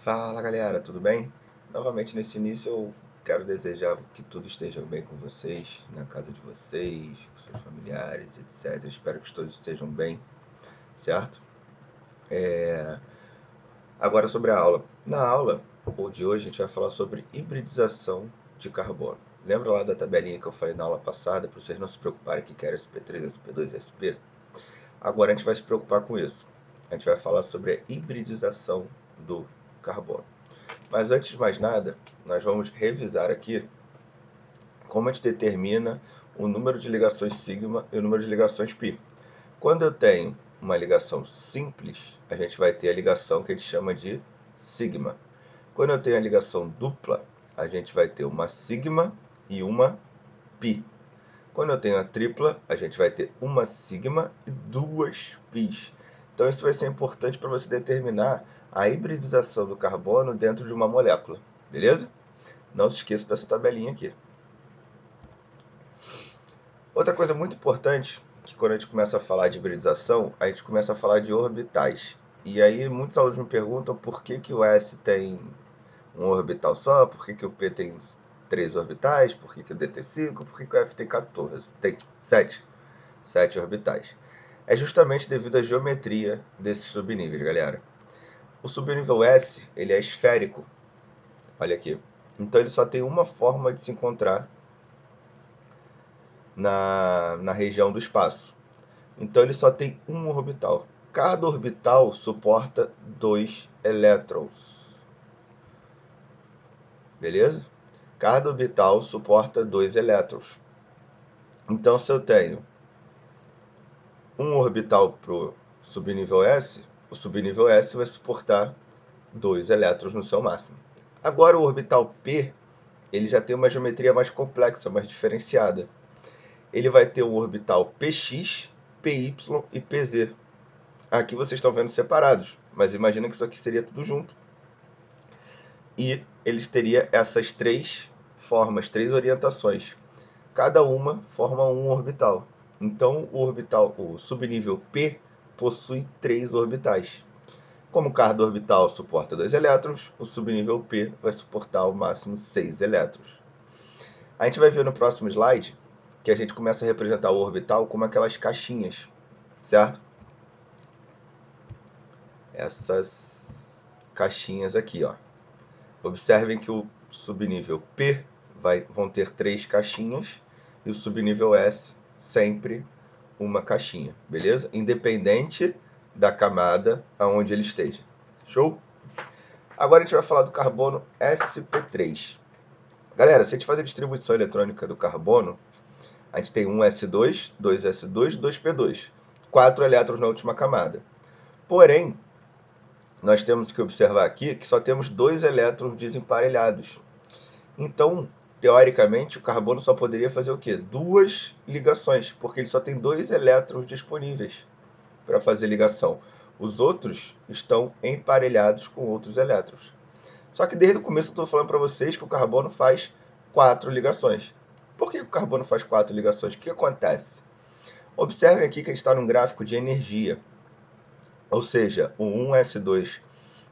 Fala galera, tudo bem? Novamente nesse início eu quero desejar que tudo esteja bem com vocês, na casa de vocês, com seus familiares, etc. Espero que todos estejam bem, certo? Agora sobre a aula. Na aula de hoje a gente vai falar sobre hibridização de carbono. Lembra lá da tabelinha que eu falei na aula passada, para vocês não se preocuparem que quer SP3, SP2, SP? Agora a gente vai se preocupar com isso. A gente vai falar sobre a hibridização do carbono. Mas antes de mais nada, nós vamos revisar aqui como a gente determina o número de ligações sigma e o número de ligações π. Quando eu tenho uma ligação simples, a gente vai ter a ligação que a gente chama de sigma. Quando eu tenho a ligação dupla, a gente vai ter uma sigma e uma π. Quando eu tenho a tripla, a gente vai ter uma sigma e duas πs. Então isso vai ser importante para você determinar a hibridização do carbono dentro de uma molécula, beleza? Não se esqueça dessa tabelinha aqui. Outra coisa muito importante, que quando a gente começa a falar de hibridização, a gente começa a falar de orbitais. E aí muitos alunos me perguntam por que o S tem um orbital só, por que o P tem 3 orbitais, por que o D tem 5, por que o F tem 14, tem 7 orbitais. É justamente devido à geometria desses subníveis, galera. O subnível S, ele é esférico. Olha aqui. Então ele só tem uma forma de se encontrar na região do espaço. Então ele só tem um orbital. Cada orbital suporta 2 elétrons. Beleza? Cada orbital suporta 2 elétrons. Então se eu tenho um orbital para o subnível S, o subnível S vai suportar 2 elétrons no seu máximo. Agora o orbital P, ele já tem uma geometria mais complexa, mais diferenciada. Ele vai ter um orbital PX, PY e PZ. Aqui vocês estão vendo separados, mas imagina que isso aqui seria tudo junto. E eles teriam essas três formas, três orientações. Cada uma forma um orbital. Então o subnível P possui 3 orbitais. Como cada orbital suporta 2 elétrons, o subnível P vai suportar ao máximo 6 elétrons. A gente vai ver no próximo slide que a gente começa a representar o orbital como aquelas caixinhas, certo? Essas caixinhas aqui, ó. Observem que o subnível P vão ter 3 caixinhas e o subnível S sempre uma caixinha, beleza? Independente da camada aonde ele esteja. Show? Agora a gente vai falar do carbono sp3. Galera, se a gente fazer a distribuição eletrônica do carbono, a gente tem um S2, 2S2, 2P2. 4 elétrons na última camada. Porém, nós temos que observar aqui que só temos 2 elétrons desemparelhados. Então, teoricamente, o carbono só poderia fazer o quê? 2 ligações, porque ele só tem 2 elétrons disponíveis para fazer ligação. Os outros estão emparelhados com outros elétrons. Só que desde o começo eu estou falando para vocês que o carbono faz 4 ligações. Por que o carbono faz 4 ligações? O que acontece? Observem aqui que a gente está num gráfico de energia. Ou seja, o 1s2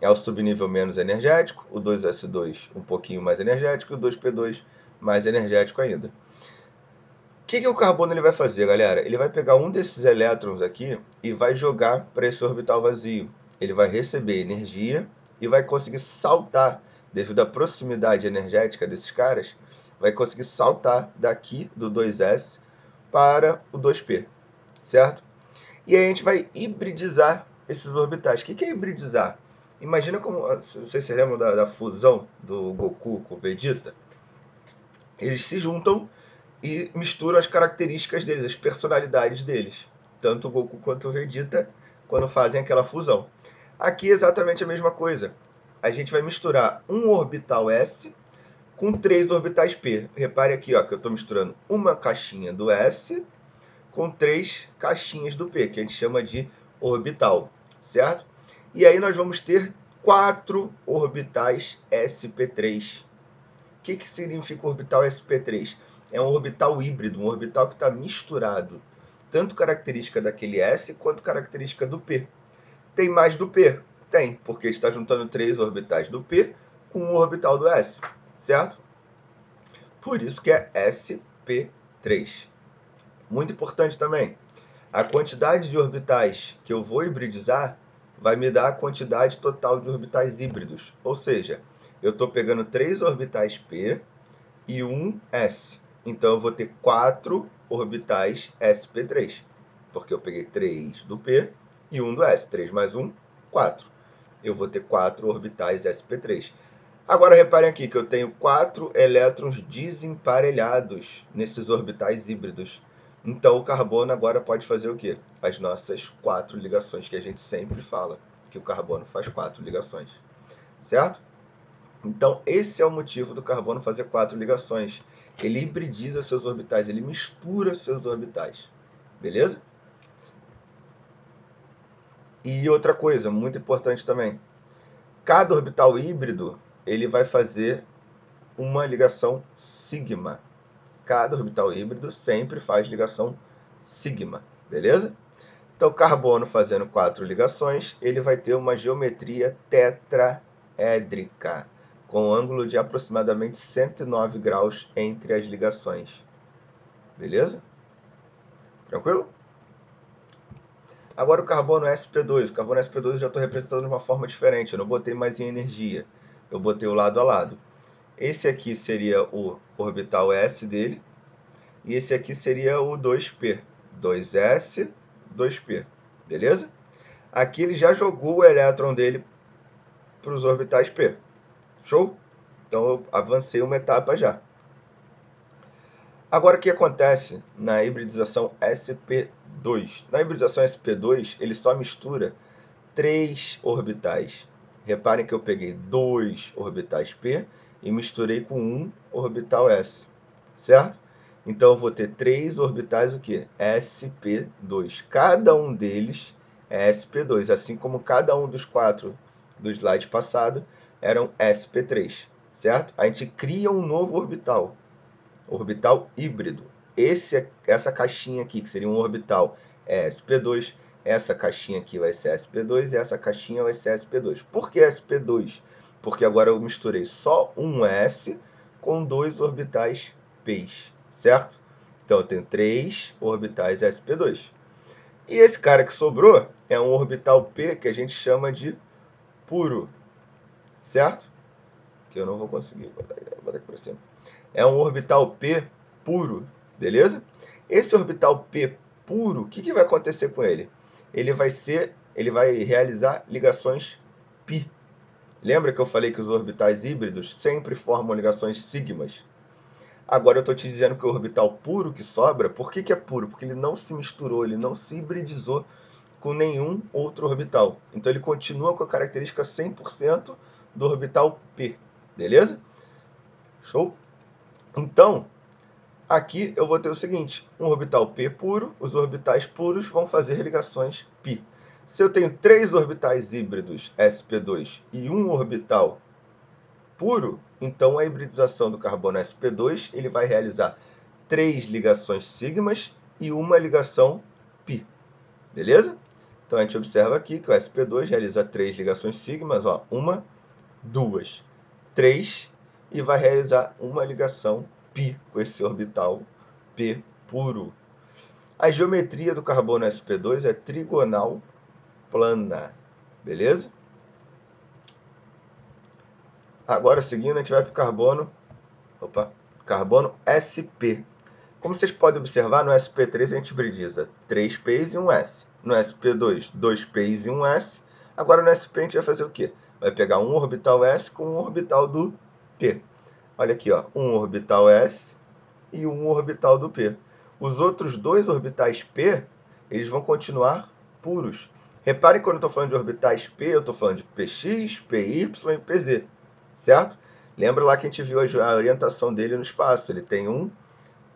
é o subnível menos energético, o 2s2 um pouquinho mais energético e o 2p2 mais energético ainda. O que o carbono ele vai fazer, galera? Ele vai pegar um desses elétrons aqui e vai jogar para esse orbital vazio. Ele vai receber energia e vai conseguir saltar, devido à proximidade energética desses caras, vai conseguir saltar daqui do 2s para o 2p, certo? E aí a gente vai hibridizar esses orbitais. O que é hibridizar? Imagina como, não sei se você lembra da fusão do Goku com o Vegeta. Eles se juntam e misturam as características deles, as personalidades deles. Tanto o Goku quanto o Vegeta, quando fazem aquela fusão. Aqui é exatamente a mesma coisa. A gente vai misturar um orbital S com 3 orbitais P. Repare aqui ó, que eu estou misturando uma caixinha do S com 3 caixinhas do P, que a gente chama de orbital, certo? E aí nós vamos ter 4 orbitais sp3. O que significa orbital sp3? É um orbital híbrido, um orbital que está misturado, tanto característica daquele S quanto característica do P. Tem mais do P, Tem, porque está juntando 3 orbitais do P com um orbital do S, certo? Por isso que é sp3. Muito importante também, a quantidade de orbitais que eu vou hibridizar vai me dar a quantidade total de orbitais híbridos. Ou seja, eu estou pegando 3 orbitais P e um S. Então eu vou ter 4 orbitais sp3. Porque eu peguei 3 do P e 1 do S. 3 mais 1, 4. Eu vou ter 4 orbitais sp3. Agora reparem aqui que eu tenho 4 elétrons desemparelhados nesses orbitais híbridos. Então o carbono agora pode fazer o quê? As nossas 4 ligações que a gente sempre fala, que o carbono faz 4 ligações, certo? Então esse é o motivo do carbono fazer 4 ligações. Ele hibridiza seus orbitais, ele mistura seus orbitais, beleza? E outra coisa, muito importante também, cada orbital híbrido, ele vai fazer uma ligação sigma. Cada orbital híbrido sempre faz ligação sigma, beleza? Então, carbono fazendo 4 ligações, ele vai ter uma geometria tetraédrica, com ângulo de aproximadamente 109 graus entre as ligações. Beleza? Tranquilo? Agora o carbono sp2. O carbono sp2 eu já estou representando de uma forma diferente. Eu não botei mais em energia. Eu botei o lado a lado. Esse aqui seria o orbital S dele. E esse aqui seria o 2p. 2s, 2p. Beleza? Aqui ele já jogou o elétron dele para os orbitais p. Show? Então eu avancei uma etapa já. Agora o que acontece na hibridização sp2? Na hibridização sp2, ele só mistura 3 orbitais. Reparem que eu peguei 2 orbitais p e misturei com 1 orbital s, certo? Então eu vou ter 3 orbitais o quê? sp2. Cada um deles é sp2, assim como cada um dos 4 do slide passado eram sp3, certo? A gente cria um novo orbital híbrido. Essa caixinha aqui, que seria um orbital, é sp2. Essa caixinha aqui vai ser sp2 e essa caixinha vai ser sp2. Por que sp2? Porque agora eu misturei só um s com 2 orbitais p's, certo? Então eu tenho 3 orbitais sp2. E esse cara que sobrou é um orbital p que a gente chama de puro, certo? Que eu não vou conseguir botar aqui para cima. É um orbital p puro, beleza? Esse orbital p puro, o que vai acontecer com ele? Ele vai realizar ligações π. Lembra que eu falei que os orbitais híbridos sempre formam ligações sigmas? Agora eu estou te dizendo que o orbital puro que sobra, por que é puro? Porque ele não se misturou, ele não se hibridizou com nenhum outro orbital. Então ele continua com a característica 100% do orbital p, beleza? Show? Então, aqui eu vou ter o seguinte, um orbital p puro, os orbitais puros vão fazer ligações π. Se eu tenho 3 orbitais híbridos sp2 e um orbital puro, então a hibridização do carbono sp2 ele vai realizar 3 ligações sigmas e uma ligação π. Beleza? Então a gente observa aqui que o sp2 realiza 3 ligações sigmas, ó, 1, 2, 3, e vai realizar uma ligação π com esse orbital p puro. A geometria do carbono sp2 é trigonal plana, beleza? Agora, seguindo, a gente vai para o carbono sp. Como vocês podem observar, no sp3 a gente hibridiza 3 P's e um S. No sp2, 2 P's e um S. Agora no sp a gente vai fazer o quê? Vai pegar um orbital S com um orbital do P. Olha aqui, ó, um orbital S e um orbital do P. Os outros 2 orbitais P, eles vão continuar puros. Reparem que quando eu estou falando de orbitais P, eu estou falando de Px, Py e Pz, certo? Lembra lá que a gente viu a orientação dele no espaço. Ele tem um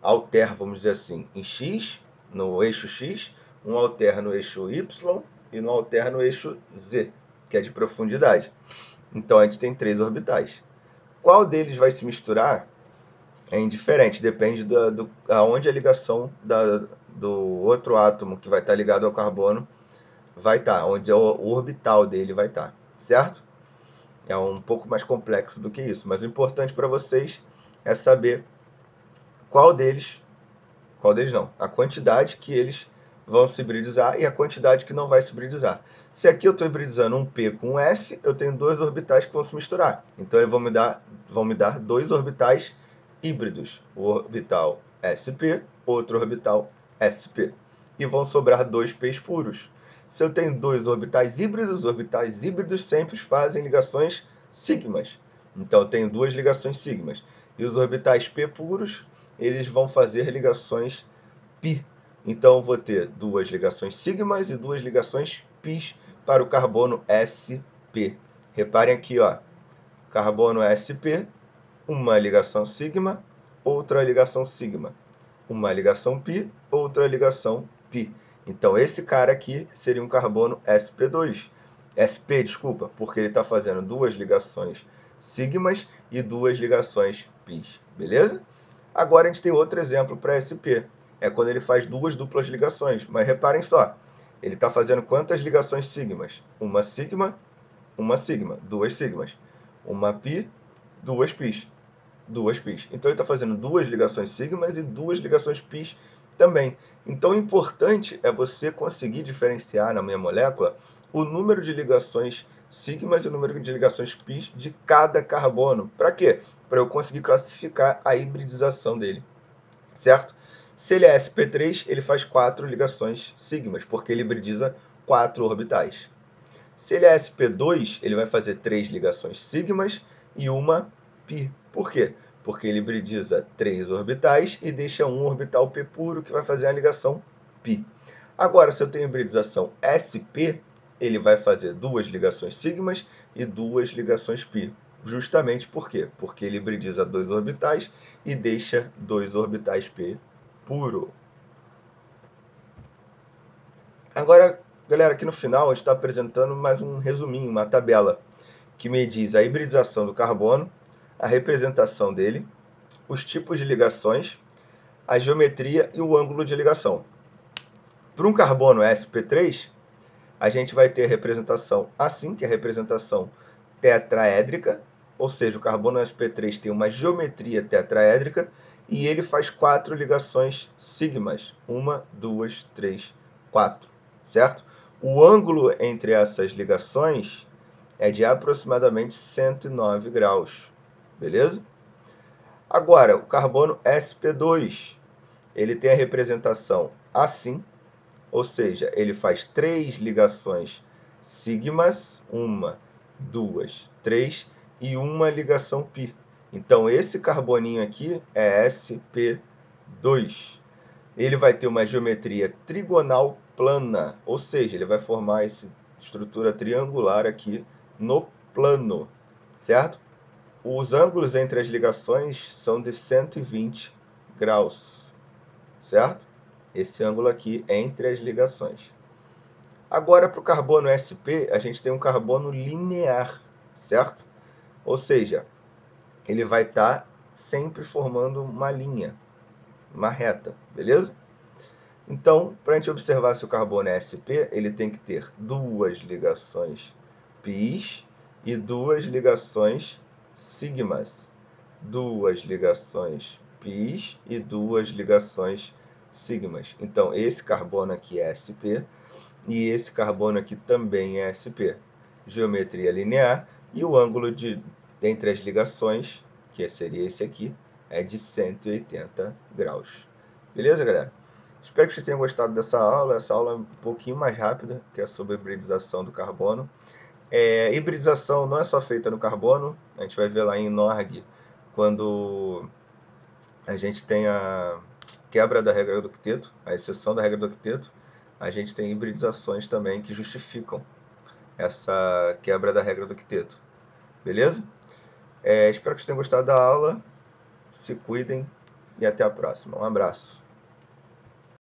alter, vamos dizer assim, em x, no eixo x, um alter no eixo y e um alter no eixo z, que é de profundidade. Então a gente tem 3 orbitais. Qual deles vai se misturar é indiferente, depende aonde a ligação do outro átomo que vai estar ligado ao carbono vai estar, onde o orbital dele vai estar, certo? É um pouco mais complexo do que isso, mas o importante para vocês é saber a quantidade que eles vão se hibridizar e a quantidade que não vai se hibridizar. Se aqui eu estou hibridizando um P com um S, eu tenho dois orbitais que vão se misturar. Então, eles vão me dar dois orbitais híbridos. O orbital sp, outro orbital sp. E vão sobrar dois P's puros. Se eu tenho dois orbitais híbridos sempre fazem ligações sigmas. Então, eu tenho duas ligações sigmas. E os orbitais P puros, eles vão fazer ligações π. Então, eu vou ter duas ligações sigmas e duas ligações πs para o carbono sp. Reparem aqui, ó, carbono sp, uma ligação sigma, outra ligação sigma. Uma ligação π, outra ligação π. Então, esse cara aqui seria um carbono sp2. sp, desculpa, porque ele está fazendo duas ligações sigmas e duas ligações πs. Beleza? Agora, a gente tem outro exemplo para sp. É quando ele faz duas duplas ligações. Mas reparem só, ele está fazendo quantas ligações sigmas? Uma sigma, duas sigmas. Uma π, duas πs. Duas πs. Então, ele está fazendo duas ligações sigmas e duas ligações πs também. Então, o importante é você conseguir diferenciar na minha molécula o número de ligações sigmas e o número de ligações πs de cada carbono. Para quê? Para eu conseguir classificar a hibridização dele, certo? Se ele é sp3, ele faz 4 ligações sigmas, porque ele hibridiza 4 orbitais. Se ele é sp2, ele vai fazer 3 ligações sigmas e uma π. Por quê? Porque ele hibridiza 3 orbitais e deixa um orbital p puro, que vai fazer a ligação π. Agora, se eu tenho hibridização sp, ele vai fazer 2 ligações sigmas e 2 ligações π. Justamente por quê? Porque ele hibridiza 2 orbitais e deixa 2 orbitais p puro. Agora, galera, aqui no final a gente está apresentando mais um resuminho, uma tabela, que me diz a hibridização do carbono, a representação dele, os tipos de ligações, a geometria e o ângulo de ligação. Para um carbono sp3, a gente vai ter a representação assim, que é a representação tetraédrica, ou seja, o carbono sp3 tem uma geometria tetraédrica e ele faz 4 ligações sigmas. 1, 2, 3, 4, certo? O ângulo entre essas ligações é de aproximadamente 109 graus, beleza? Agora, o carbono sp2, ele tem a representação assim, ou seja, ele faz 3 ligações sigmas, 1, 2, 3, e uma ligação π. Então, esse carboninho aqui é sp2. Ele vai ter uma geometria trigonal plana, ou seja, ele vai formar essa estrutura triangular aqui no plano, certo? Os ângulos entre as ligações são de 120 graus, certo? Esse ângulo aqui é entre as ligações. Agora, para o carbono sp, a gente tem um carbono linear, certo? Ou seja, ele vai estar sempre formando uma linha, uma reta, beleza? Então, para a gente observar se o carbono é sp, ele tem que ter duas ligações πs e duas ligações sigmas. Duas ligações πs e duas ligações sigmas. Então, esse carbono aqui é sp e esse carbono aqui também é sp. Geometria linear e o ângulo entre as ligações, que seria esse aqui, é de 180 graus. Beleza, galera? Espero que vocês tenham gostado dessa aula. Essa aula é um pouquinho mais rápida, que é sobre a hibridização do carbono. Hibridização não é só feita no carbono, a gente vai ver lá em Norg, quando a gente tem a quebra da regra do octeto, a exceção da regra do octeto, a gente tem hibridizações também que justificam essa quebra da regra do octeto. Beleza? Espero que vocês tenham gostado da aula, se cuidem e até a próxima. Um abraço.